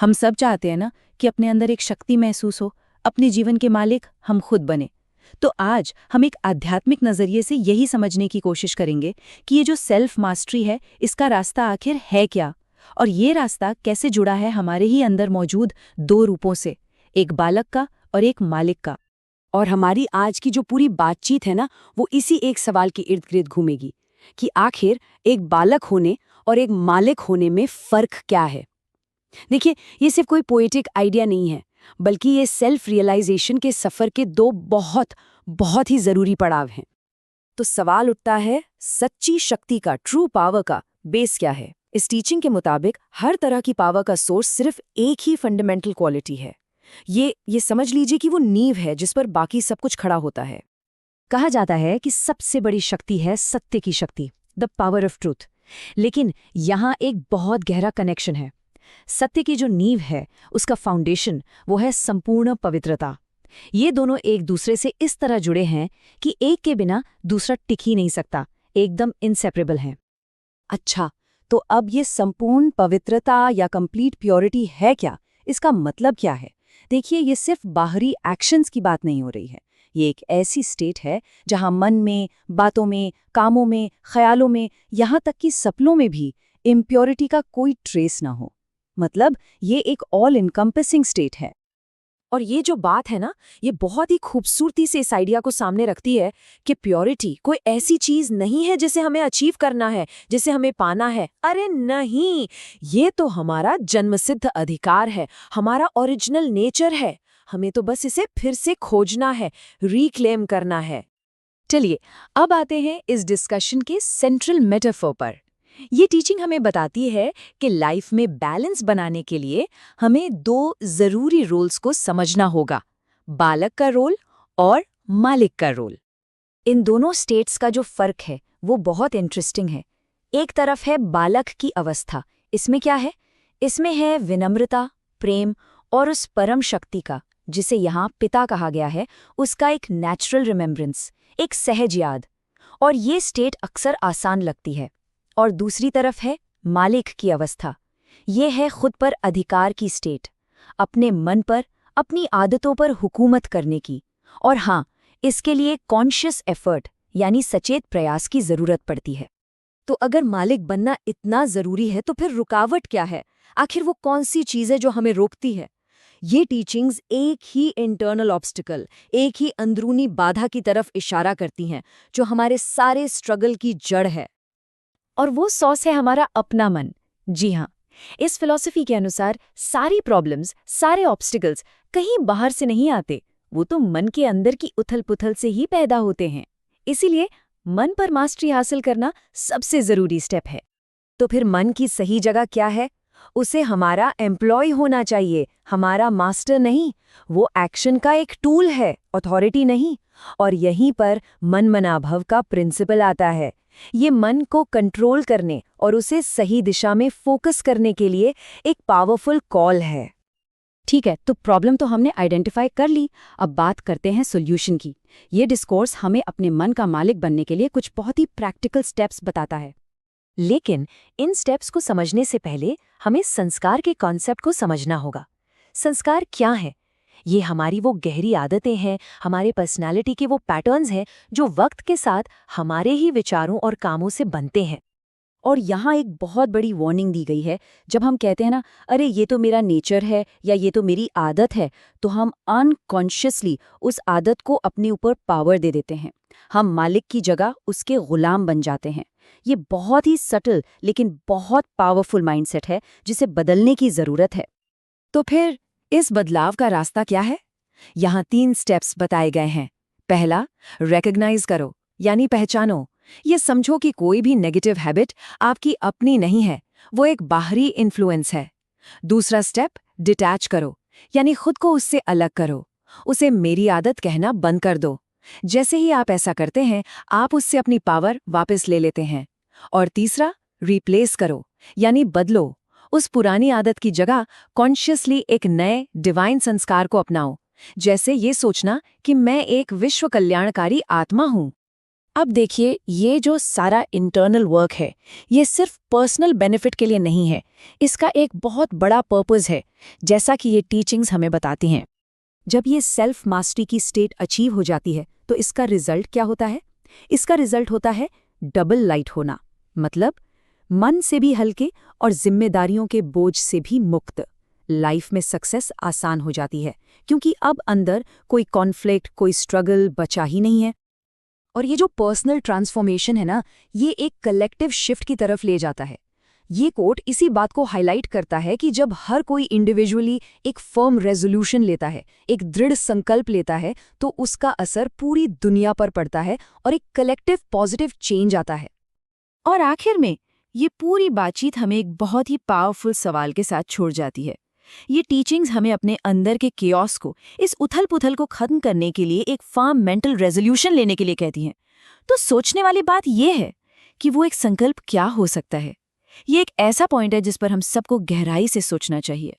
हम सब चाहते हैं ना कि अपने अंदर एक शक्ति महसूस हो, अपने जीवन के मालिक हम खुद बने। तो आज हम एक आध्यात्मिक नजरिए से यही समझने की कोशिश करेंगे कि ये जो सेल्फ मास्टरी है, इसका रास्ता आखिर है क्या, और ये रास्ता कैसे जुड़ा है हमारे ही अंदर मौजूद दो रूपों से, एक बालक का और एक मालिक का। और हमारी आज की जो पूरी बातचीत है ना, वो इसी एक सवाल के इर्द गिर्द घूमेगी कि आखिर एक बालक होने और एक मालिक होने में फर्क क्या है। देखिए, ये सिर्फ कोई पोएटिक आइडिया नहीं है, बल्कि ये सेल्फ रियलाइजेशन के सफर के दो बहुत बहुत ही जरूरी पड़ाव हैं। तो सवाल उठता है, सच्ची शक्ति का, ट्रू पावर का बेस क्या है। इस टीचिंग के मुताबिक हर तरह की पावर का सोर्स सिर्फ एक ही फंडामेंटल क्वालिटी है। ये समझ लीजिए कि वो नींव है जिस पर बाकी सब कुछ खड़ा होता है। कहा जाता है कि सबसे बड़ी शक्ति है सत्य की शक्ति, द पावर ऑफ ट्रूथ। लेकिन यहाँ एक बहुत गहरा कनेक्शन है। सत्य की जो नींव है, उसका फाउंडेशन, वो है संपूर्ण पवित्रता। ये दोनों एक दूसरे से इस तरह जुड़े हैं कि एक के बिना दूसरा टिक ही नहीं सकता, एकदम इनसेपरेबल हैं। अच्छा, तो अब ये संपूर्ण पवित्रता या कंप्लीट प्योरिटी है क्या? इसका मतलब क्या है? देखिए, ये सिर्फ बाहरी एक्शंस की बात नहीं हो रही है। ये एक ऐसी स्टेट है जहां मन में, बातों में, कामों में, ख्यालों में, यहाँ तक कि सपनों में भी इम्प्योरिटी का कोई ट्रेस ना हो। मतलब ये एक ऑल इनकम्पेसिंग स्टेट है। और ये जो बात है ना, ये बहुत ही खूबसूरती से इस आइडिया को सामने रखती है कि प्योरिटी कोई ऐसी चीज नहीं है जिसे हमें अचीव करना है, जिसे हमें पाना है। अरे नहीं, ये तो हमारा जन्मसिद्ध अधिकार है, हमारा ओरिजिनल नेचर है। हमें तो बस इसे फिर से खोजना है, रिक्लेम करना है। चलिए, अब आते हैं इस डिस्कशन के सेंट्रल मेटाफोर पर। ये टीचिंग हमें बताती है कि लाइफ में बैलेंस बनाने के लिए हमें दो जरूरी रोल्स को समझना होगा, बालक का रोल और मालिक का रोल। इन दोनों स्टेट्स का जो फर्क है वो बहुत इंटरेस्टिंग है। एक तरफ है बालक की अवस्था। इसमें क्या है? इसमें है विनम्रता, प्रेम और उस परम शक्ति का, जिसे यहाँ पिता कहा गया है, उसका एक नेचुरल रिमेम्बरेंस, एक सहज याद। और ये स्टेट अक्सर आसान लगती है। और दूसरी तरफ है मालिक की अवस्था। ये है खुद पर अधिकार की स्टेट, अपने मन पर, अपनी आदतों पर हुकूमत करने की। और हाँ, इसके लिए कॉन्शियस एफर्ट यानी सचेत प्रयास की जरूरत पड़ती है। तो अगर मालिक बनना इतना जरूरी है तो फिर रुकावट क्या है? आखिर वो कौन सी चीज़ है जो हमें रोकती है? ये टीचिंग्स एक ही इंटरनल ऑब्स्टिकल, एक ही अंदरूनी बाधा की तरफ इशारा करती हैं, जो हमारे सारे स्ट्रगल की जड़ है। और वो सॉस है हमारा अपना मन। जी हाँ, इस फिलॉसफी के अनुसार सारी प्रॉब्लम्स, सारे ऑब्स्टिकल्स कहीं बाहर से नहीं आते, वो तो मन के अंदर की उथल-पुथल से ही पैदा होते हैं। इसीलिए मन पर मास्टरी हासिल करना सबसे जरूरी स्टेप है। तो फिर मन की सही जगह क्या है? उसे हमारा एम्प्लॉय होना चाहिए, हमारा मास्टर नहीं। वो एक्शन का एक टूल है, अथॉरिटी नहीं। और यहीं पर मन-मनाभव का प्रिंसिपल आता है। ये मन को कंट्रोल करने और उसे सही दिशा में फोकस करने के लिए एक पावरफुल कॉल है। ठीक है, तो प्रॉब्लम तो हमने आइडेंटिफाई कर ली। अब बात करते हैं सॉल्यूशन की। ये डिस्कोर्स हमें अपने मन का मालिक बनने के लिए कुछ बहुत ही प्रैक्टिकल स्टेप्स बताता है। लेकिन इन स्टेप्स को समझने से पहले हमें संस्कार के कॉन्सेप्ट को समझना होगा। संस्कार क्या है? ये हमारी वो गहरी आदतें हैं, हमारे पर्सनालिटी के वो पैटर्न्स हैं जो वक्त के साथ हमारे ही विचारों और कामों से बनते हैं। और यहाँ एक बहुत बड़ी वार्निंग दी गई है। जब हम कहते हैं ना, अरे ये तो मेरा नेचर है या ये तो मेरी आदत है, तो हम अनकॉन्शियसली उस आदत को अपने ऊपर पावर दे देते हैं। हम मालिक की जगह उसके गुलाम बन जाते हैं। ये बहुत ही सटल लेकिन बहुत पावरफुल माइंडसेट है जिसे बदलने की ज़रूरत है। तो फिर इस बदलाव का रास्ता क्या है? यहाँ 3 स्टेप्स बताए गए हैं। पहला, रिकॉग्नाइज करो, यानी पहचानो। ये समझो कि कोई भी नेगेटिव हैबिट आपकी अपनी नहीं है, वो एक बाहरी इन्फ्लुएंस है। दूसरा स्टेप, डिटैच करो, यानी खुद को उससे अलग करो। उसे मेरी आदत कहना बंद कर दो। जैसे ही आप ऐसा करते हैं, आप उससे अपनी पावर वापस ले लेते हैं। और तीसरा, रिप्लेस करो, यानी बदलो। उस पुरानी आदत की जगह कॉन्शियसली एक नए डिवाइन संस्कार को अपनाओ। जैसे ये सोचना कि मैं एक विश्व कल्याणकारी आत्मा हूँ। अब देखिए, ये जो सारा इंटरनल वर्क है, ये सिर्फ पर्सनल बेनिफिट के लिए नहीं है। इसका एक बहुत बड़ा पर्पस है, जैसा कि ये टीचिंग्स हमें बताती हैं। जब ये सेल्फ मास्टरी की स्टेट अचीव हो जाती है, तो इसका रिजल्ट क्या होता है? इसका रिजल्ट होता है डबल लाइट होना, मतलब मन से भी हल्के और जिम्मेदारियों के बोझ से भी मुक्त। लाइफ में सक्सेस आसान हो जाती है, क्योंकि अब अंदर कोई कॉन्फ्लिक्ट, कोई स्ट्रगल बचा ही नहीं है। और ये जो पर्सनल ट्रांसफॉर्मेशन है ना, ये एक कलेक्टिव शिफ्ट की तरफ ले जाता है। ये कोट इसी बात को हाईलाइट करता है कि जब हर कोई इंडिविजुअली एक फर्म रेजोल्यूशन लेता है, एक दृढ़ संकल्प लेता है, तो उसका असर पूरी दुनिया पर पड़ता है और एक कलेक्टिव पॉजिटिव चेंज आता है। और आखिर में ये पूरी बातचीत हमें एक बहुत ही पावरफुल सवाल के साथ छोड़ जाती है। ये टीचिंग्स हमें अपने अंदर के केओस को, इस उथल-पुथल को खत्म करने के लिए एक फर्म मेंटल रेजोल्यूशन लेने के लिए कहती हैं। तो सोचने वाली बात ये है कि वो एक संकल्प क्या हो सकता है। ये एक ऐसा पॉइंट है जिस पर हम सबको गहराई से सोचना चाहिए।